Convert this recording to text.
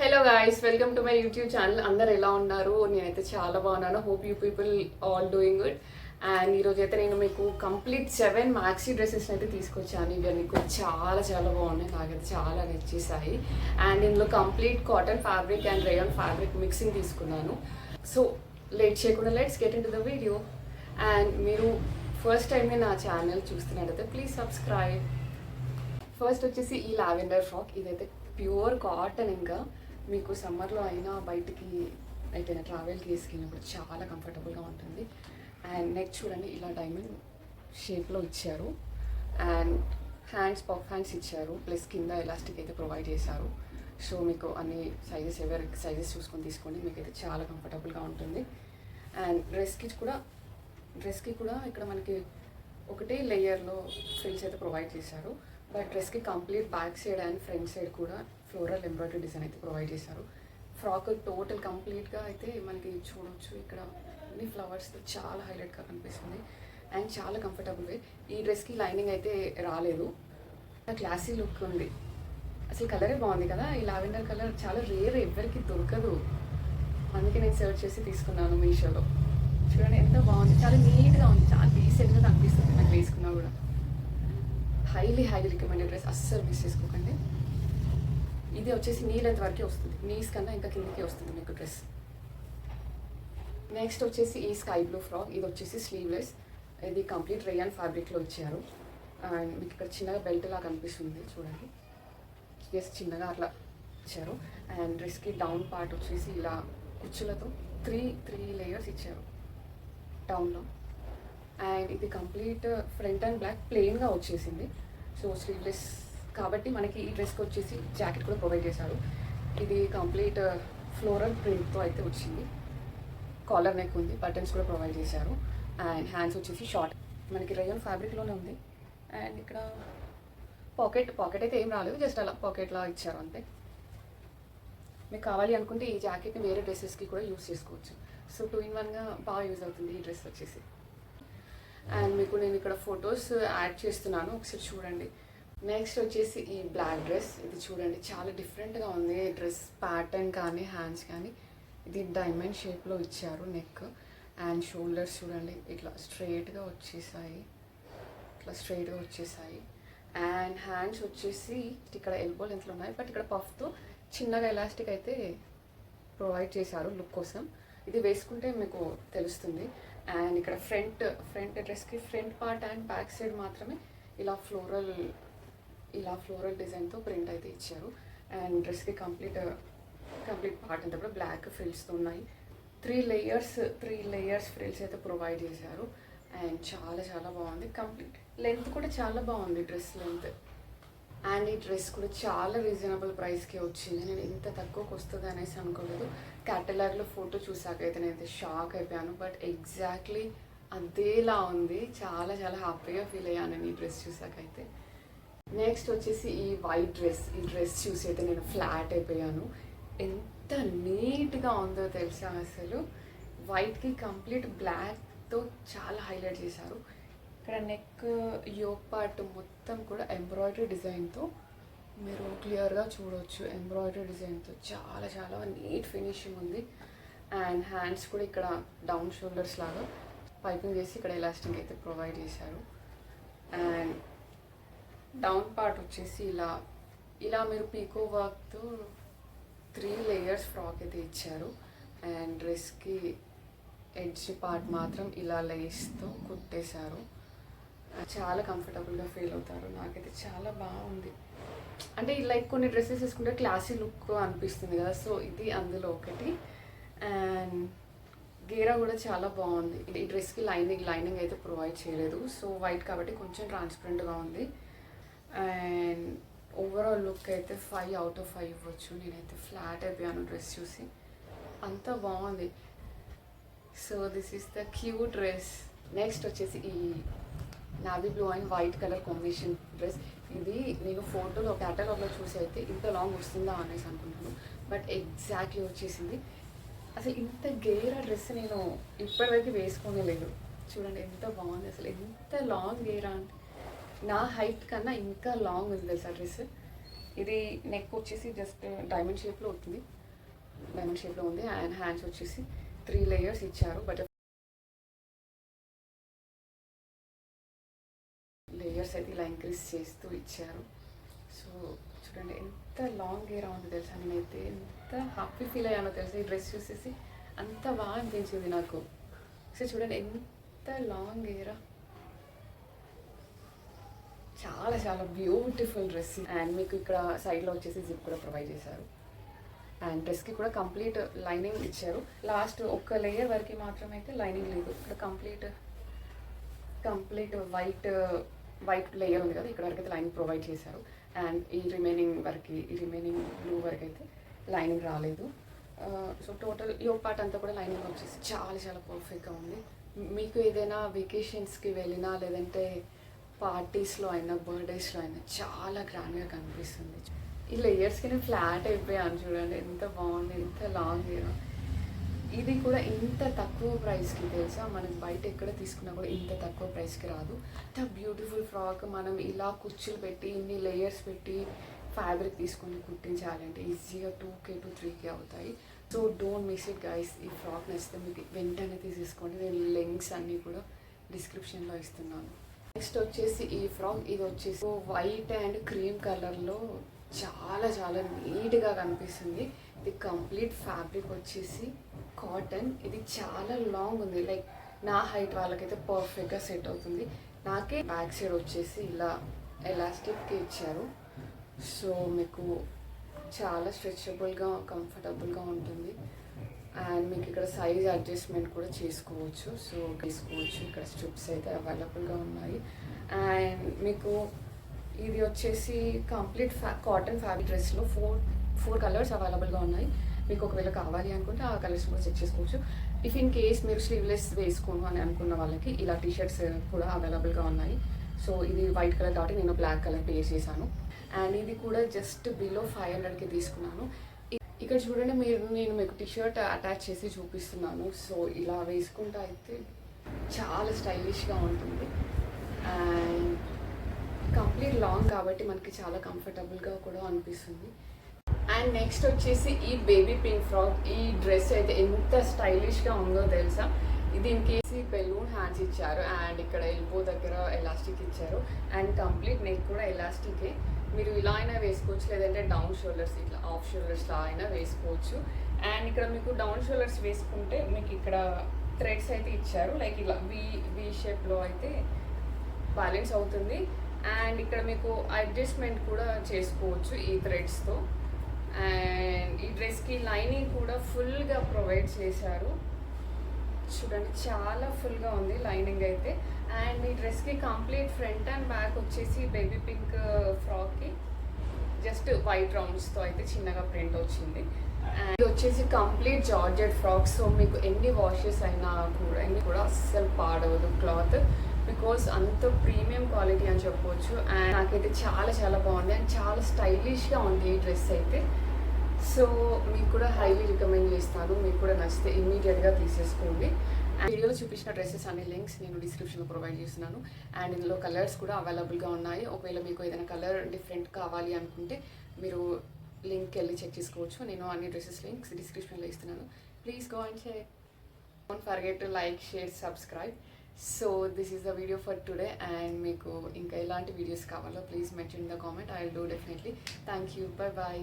Hello guys, welcome to my YouTube channel. అందరు ఎలా ఉన్నారు? నేనైతే చాలా బాగున్నాను. Hope you people all doing good. And ఈరోజు అయితే నేను మీకు కంప్లీట్ 7 మ్యాక్సీ డ్రెస్సెస్ అయితే తీసుకొచ్చాను. ఇవి మీకు చాలా చాలా బాగున్నాయి, నాకైతే చాలా నచ్చేసాయి. అండ్ ఇందులో complete cotton fabric and rayon fabric mixing తీసుకున్నాను. సో లేట్ చేయకుండా let's get in to the video. And మీరు ఫస్ట్ టైం నా ఛానల్ చూస్తున్నట్టయితే ప్లీజ్ సబ్స్క్రైబ్. ఫస్ట్ వచ్చేసి ఈ లావెండర్ ఫ్రాక్. ఇదైతే ప్యూర్ కాటన్. ఇంకా మీకు సమ్మర్లో అయినా బయటికి ఎటైనా ట్రావెల్కి వేసుకెళ్ళినప్పుడు చాలా కంఫర్టబుల్గా ఉంటుంది. అండ్ నెక్ చూడండి, ఇలా డైమండ్ షేప్లో ఇచ్చారు. అండ్ హ్యాండ్స్ పఫ్ హ్యాండ్స్ ఇచ్చారు, ప్లస్ కింద ఎలాస్టిక్ అయితే ప్రొవైడ్ చేశారు. సో మీకు అన్ని సైజెస్ ఎవరి సైజెస్ చూసుకొని తీసుకోండి, మీకు అయితే చాలా కంఫర్టబుల్గా ఉంటుంది. అండ్ డ్రెస్కి కూడా ఇక్కడ మనకి ఒకటే లేయర్లో ఫ్రిల్స్ అయితే ప్రొవైడ్ చేశారు. బట్ డ్రెస్కి complete back side and front side కూడా ఫ్లోరల్ ఎంబ్రాయిడరీ డిజైన్ అయితే ప్రొవైడ్ చేశారు. ఫ్రాక్ టోటల్ కంప్లీట్గా అయితే మనకి చూడవచ్చు, ఇక్కడ అన్ని ఫ్లవర్స్తో చాలా హైలైట్గా కనిపిస్తుంది అండ్ చాలా కంఫర్టబుల్ వే. ఈ డ్రెస్కి లైనింగ్ అయితే రాలేదు, క్లాసీ లుక్ ఉంది. అసలు కలరే బాగుంది కదా, ఈ లావెండర్ కలర్ చాలా రేర్, ఎవరికి దొరకదు. అందుకే నేను సెర్చ్ చేసి తీసుకున్నాను మీషోలో. చూడండి ఎంత బాగుంది, చాలా నీట్గా ఉంది, చాలా డీసెంట్గా అనిపిస్తుంది నాకు వేసుకున్నా కూడా. హైలీ రికమెండెడ్ డ్రెస్, అస్సలు మిస్ చేసుకోకండి. ఇది వచ్చేసి నీ లెంత్ వరకే వస్తుంది, నీస్ కన్నా ఇంకా కిందకే వస్తుంది మీకు డ్రెస్. నెక్స్ట్ వచ్చేసి ఈ స్కై బ్లూ ఫ్రాక్. ఇది వచ్చేసి స్లీవ్లెస్, ఇది కంప్లీట్ రేయాన్ ఫ్యాబ్రిక్లో ఇచ్చారు. అండ్ మీకు ఇక్కడ చిన్నగా బెల్ట్ లాగా కనిపిస్తుంది చూడండి, జస్ట్ చిన్నగా అట్లా ఇచ్చారు. అండ్ డ్రెస్కి డౌన్ పార్ట్ వచ్చేసి ఇలా కుచ్చులతో త్రీ లేయర్స్ ఇచ్చారు డౌన్లో. అండ్ ఇది కంప్లీట్ ఫ్రంట్ అండ్ బ్యాక్ ప్లెయిన్గా వచ్చేసింది. సో స్లీవ్లెస్ కాబట్టి మనకి ఈ డ్రెస్కి వచ్చేసి జాకెట్ కూడా ప్రొవైడ్ చేశారు. ఇది కంప్లీట్ ఫ్లోరల్ ప్రింట్తో అయితే వచ్చింది. కాలర్ నెక్ ఉంది, బటన్స్ కూడా ప్రొవైడ్ చేశారు. అండ్ హ్యాండ్స్ వచ్చేసి షార్ట్, మనకి రేయాన్ ఫ్యాబ్రిక్లోనే ఉంది. అండ్ ఇక్కడ పాకెట్ అయితే ఏం రాలేదు, జస్ట్ అలా పాకెట్లా ఇచ్చారు అంతే. మీకు కావాలి అనుకుంటే ఈ జాకెట్ని వేరే డ్రెస్సెస్కి కూడా యూస్ చేసుకోవచ్చు. సో 2 in 1గా బాగా యూజ్ అవుతుంది ఈ డ్రెస్ వచ్చేసి. అండ్ మీకు నేను ఇక్కడ ఫొటోస్ యాడ్ చేస్తున్నాను, ఒకసారి చూడండి. నెక్స్ట్ వచ్చేసి ఈ బ్లాక్ డ్రెస్. ఇది చూడండి, చాలా డిఫరెంట్గా ఉంది డ్రెస్ ప్యాటర్న్ కానీ హ్యాండ్స్ కానీ. ఇది డైమండ్ షేప్లో ఇచ్చారు నెక్. అండ్ షోల్డర్స్ చూడండి, ఇట్లా స్ట్రైట్గా వచ్చేసాయి. అండ్ హ్యాండ్స్ వచ్చేసి ఇక్కడ ఎల్బో లెంత్లో ఉన్నాయి, బట్ ఇక్కడ పఫ్తో చిన్నగా ఎలాస్టిక్ అయితే ప్రొవైడ్ చేశారు లుక్ కోసం. ఇది వేసుకుంటే మీకు తెలుస్తుంది. అండ్ ఇక్కడ ఫ్రంట్ డ్రెస్కి front part and back side మాత్రమే ఇలా ఫ్లోరల్ డిజైన్తో ప్రింట్ అయితే ఇచ్చారు. అండ్ డ్రెస్కి కంప్లీట్ పార్ట్ అంతా కూడా బ్లాక్ ఫ్రిల్స్తో ఉన్నాయి. 3 లేయర్స్ ఫ్రిల్స్ అయితే ప్రొవైడ్ చేశారు. అండ్ చాలా చాలా బాగుంది. కంప్లీట్ లెంత్ కూడా చాలా బాగుంది, డ్రెస్ లెంత్. అండ్ ఈ డ్రెస్ కూడా చాలా రీజనబుల్ ప్రైస్కే వచ్చింది. నేను ఇంత తక్కువకి వస్తుంది అనేసి అనుకోలేదు. క్యాటలాగ్లో ఫోటో చూసాకైతే నేనైతే షాక్ అయిపోయాను, బట్ ఎగ్జాక్ట్లీ అదేలా ఉంది. చాలా చాలా హ్యాపీగా ఫీల్ అయ్యాను నేను ఈ డ్రెస్ చూసాకైతే. నెక్స్ట్ వచ్చేసి ఈ వైట్ డ్రెస్. ఈ డ్రెస్ చూసి అయితే నేను ఫ్లాట్ అయిపోయాను. ఎంత నీట్గా ఉందో తెలుసా అసలు. వైట్కి కంప్లీట్ బ్లాక్తో చాలా హైలైట్ చేశారు. ఇక్కడ నెక్ యోక్ పార్ట్ మొత్తం కూడా ఎంబ్రాయిడరీ డిజైన్తో మీరు క్లియర్గా చూడవచ్చు. ఎంబ్రాయిడరీ డిజైన్తో చాలా చాలా నీట్ ఫినిషింగ్ ఉంది. అండ్ హ్యాండ్స్ కూడా ఇక్కడ డౌన్ షోల్డర్స్ లాగా పైపింగ్ చేసి ఇక్కడ ఎలాస్టిక్ అయితే ప్రొవైడ్ చేశారు. అండ్ డౌన్ పార్ట్ వచ్చేసి ఇలా మీరు పీకో వర్క్తో 3 లేయర్స్ ఫ్రాక్ అయితే ఇచ్చారు. అండ్ డ్రెస్కి ఎడ్జ్ పార్ట్ మాత్రం ఇలా లేస్తో కుట్టేశారు. చాలా కంఫర్టబుల్గా ఫీల్ అవుతారు. నాకైతే చాలా బాగుంది. అంటే లైక్ కొన్ని డ్రెస్సెస్ వేసుకుంటే క్లాసీ లుక్ అనిపిస్తుంది కదా, సో ఇది అందులో ఒకటి. అండ్ గేరా కూడా చాలా బాగుంది. ఈ డ్రెస్కి లైనింగ్ అయితే ప్రొవైడ్ చేయలేదు, సో వైట్ కాబట్టి కొంచెం ట్రాన్స్పరెంట్గా ఉంది. అండ్ ఓవరాల్ లుక్ అయితే 5 out of 5 ఇవ్వచ్చు. నేనైతే ఫ్లాట్ అయిపోయాను డ్రెస్ చూసి, అంత బాగుంది. So this is the cute dress. Next వచ్చేసి ఈ navy blue and white colour combination dress. ఇది నేను ఫోటోలో క్యాటలాగ్లో చూసి అయితే ఇంత లాంగ్ వస్తుందా అనేసి అనుకుంటున్నాను, బట్ ఎగ్జాక్ట్లీ వచ్చేసింది. అసలు ఇంత గేరా డ్రెస్ నేను ఇప్పటివరకు వేసుకోనే లేదు. చూడండి ఎంత బాగుంది, అసలు ఎంత లాంగ్ గేరా అంటే నా హైట్ కన్నా ఇంకా లాంగ్ ఉంది తెలుసా డ్రెస్. ఇది నెక్ వచ్చేసి జస్ట్ డైమండ్ షేప్లో ఉంటుంది, డైమండ్ షేప్లో ఉంది. అండ్ హ్యాండ్స్ వచ్చేసి 3 లేయర్స్ ఇచ్చారు, బట్ లేయర్స్ అయితే ఇలా ఇంక్రీజ్ చేస్తూ ఇచ్చారు. సో చూడండి ఎంత లాంగ్ గేరా ఉంది తెలుసా, నేనైతే ఎంత హ్యాపీ ఫీల్ అయ్యానో తెలుసా ఈ డ్రెస్ చూసేసి, అంత బాగా అనిపించింది నాకు. సో చూడండి ఎంత లాంగ్ గేరా, చాలా చాలా బ్యూటిఫుల్ డ్రెస్. అండ్ మీకు ఇక్కడ సైడ్లో వచ్చేసి జిప్ కూడా ప్రొవైడ్ చేశారు. అండ్ డ్రెస్కి కూడా కంప్లీట్ లైనింగ్ ఇచ్చారు. లాస్ట్ ఒక లేయర్ వరకు మాత్రం అయితే లైనింగ్ లేదు, ఇక్కడ కంప్లీట్ వైట్ లేయర్ ఉంది కదా, ఇక్కడ వరకు అయితే లైనింగ్ ప్రొవైడ్ చేశారు. అండ్ ఈ రిమైనింగ్ బ్లూ వరకు అయితే లైనింగ్ రాలేదు. సో టోటల్ ఈ పార్ట్ అంతా కూడా లైనింగ్ వచ్చేసి చాలా చాలా పర్ఫెక్ట్గా ఉంది. మీకు ఏదైనా వెకేషన్స్కి వెళ్ళినా లేదంటే పార్టీస్లో అయినా బర్త్డేస్లో అయినా చాలా గ్రాండ్గా కనిపిస్తుంది. ఈ లేయర్స్కి నేను ఫ్లాట్ అయిపోయాను చూడండి, ఎంత బాగుంది, ఎంత లాంగ్ హెయిర్. ఇది కూడా ఇంత తక్కువ ప్రైస్కి తెలుసా, మనకి బయట ఎక్కడ తీసుకున్నా కూడా ఇంత తక్కువ ప్రైస్కి రాదు. ఇంత బ్యూటిఫుల్ ఫ్రాక్ మనం ఇలా కుచ్చులు పెట్టి ఇన్ని లేయర్స్ పెట్టి ఫ్యాబ్రిక్ తీసుకొని కుట్టించాలంటే ఈజీగా 2K to 3K అవుతాయి. So don't miss it guys. ఈ ఫ్రాక్ నచ్చితే మీకు వెంటనే తీసేసుకోండి, నేను లింక్స్ అన్నీ కూడా డిస్క్రిప్షన్లో ఇస్తున్నాను. నెక్స్ట్ వచ్చేసి ఈ ఫ్రాక్, ఇది వచ్చేసి వైట్ అండ్ క్రీమ్ కలర్లో చాలా చాలా నీట్గా కనిపిస్తుంది. ఇది కంప్లీట్ ఫ్యాబ్రిక్ వచ్చేసి కాటన్. ఇది చాలా లాంగ్ ఉంది, లైక్ నా హైట్ వాళ్ళకైతే పర్ఫెక్ట్గా సెట్ అవుతుంది. నాకే బ్యాక్ సైడ్ వచ్చేసి ఇలా ఎలాస్టిక్ ఇచ్చారు. సో మీకు చాలా స్ట్రెచబుల్గా కంఫర్టబుల్గా ఉంటుంది. అండ్ మీకు ఇక్కడ సైజ్ అడ్జస్ట్మెంట్ కూడా చేసుకోవచ్చు. సో తీసుకోవచ్చు, ఇక్కడ స్ట్రిప్స్ అయితే అవైలబుల్గా ఉన్నాయి. అండ్ మీకు ఇది వచ్చేసి కంప్లీట్ కాటన్ ఫ్యాబ్రిక్ డ్రెస్లో ఫోర్ కలర్స్ అవైలబుల్గా ఉన్నాయి. మీకు ఒకవేళ కావాలి అనుకుంటే ఆ కలర్స్ కూడా చెక్ చేసుకోవచ్చు. ఇఫ్ ఇన్ కేస్ మీరు స్లీవ్లెస్ వేసుకోను అని అనుకున్న వాళ్ళకి ఇలా టీషర్ట్స్ కూడా అవైలబుల్గా ఉన్నాయి. సో ఇది వైట్ కలర్ కాబట్టి నేను బ్లాక్ కలర్ పే చేశాను. అండ్ ఇది కూడా జస్ట్ బిలో 500కి తీసుకున్నాను. ఇక్కడ చూడండి, నేను మీకు టీషర్ట్ అటాచ్ చేసి చూపిస్తున్నాను. సో ఇలా వేసుకుంటా అయితే చాలా స్టైలిష్గా ఉంటుంది. అండ్ కంప్లీట్ లాంగ్ కాబట్టి మనకి చాలా కంఫర్టబుల్గా కూడా అనిపిస్తుంది. అండ్ నెక్స్ట్ వచ్చేసి ఈ బేబీ పింక్ ఫ్రాక్. ఈ డ్రెస్ అయితే ఎంత స్టైలిష్గా ఉందో తెలుసా. దీనికి బెలూన్ హ్యాండ్స్ ఇచ్చారు అండ్ ఇక్కడ ఎల్బో దగ్గర ఎలాస్టిక్ ఇచ్చారు. అండ్ కంప్లీట్ నెక్ కూడా ఎలాస్టికే. మీరు ఇలా అయినా వేసుకోవచ్చు, లేదంటే డౌన్ షోల్డర్స్ ఇట్లా ఆఫ్ షోల్డర్స్లా అయినా వేసుకోవచ్చు. అండ్ ఇక్కడ మీకు డౌన్ షోల్డర్స్ వేసుకుంటే మీకు ఇక్కడ థ్రెడ్స్ అయితే ఇచ్చారు, లైక్ ఇలా వి షేప్లో అయితే బ్యాలెన్స్ అవుతుంది. అండ్ ఇక్కడ మీకు అడ్జస్ట్మెంట్ కూడా చేసుకోవచ్చు ఈ థ్రెడ్స్తో. అండ్ ఈ డ్రెస్కి లైనింగ్ కూడా ఫుల్గా ప్రొవైడ్ చేశారు. చూడండి చాలా ఫుల్గా ఉంది లైనింగ్ అయితే. అండ్ ఈ డ్రెస్కి కంప్లీట్ ఫ్రంట్ అండ్ బ్యాక్ వచ్చేసి బేబీ పింక్ ఫ్రాక్కి జస్ట్ వైట్ రౌండ్స్తో అయితే చిన్నగా ప్రింట్ వచ్చింది. అండ్ ఇది వచ్చేసి కంప్లీట్ జార్జెట్ ఫ్రాక్. సో మీకు ఎన్ని వాషెస్ అయినా కూడా అస్సలు పాడవదు క్లాత్, బికాస్ అంత ప్రీమియం క్వాలిటీ అని చెప్పవచ్చు. అండ్ నాకైతే చాలా చాలా బాగుంది అండ్ చాలా స్టైలిష్గా ఉంది ఈ డ్రెస్ అయితే. సో మీకు కూడా హైలీ రికమెండ్ చేస్తాను. మీకు కూడా నచ్చితే ఇమ్మీడియట్గా తీసేసుకోండి. అండ్ వీడియోలో చూపించిన డ్రెస్సెస్ అనే లింక్స్ నేను డిస్క్రిప్షన్లో ప్రొవైడ్ చేస్తున్నాను. అండ్ ఇందులో కలర్స్ కూడా అవైలబుల్గా ఉన్నాయి. ఒకవేళ మీకు ఏదైనా కలర్ డిఫరెంట్ కావాలి అనుకుంటే మీరు లింక్కి వెళ్ళి చెక్ చేసుకోవచ్చు. నేను అన్ని డ్రెస్సెస్ లింక్స్ డిస్క్రిప్షన్లో ఇస్తున్నాను. Please go and check. Don't forget to like, share, subscribe. So this is the video for today. And మీకు ఇంకా ఎలాంటి వీడియోస్ కావాలో please mention in the comment. I will do definitely. Thank you. Bye bye.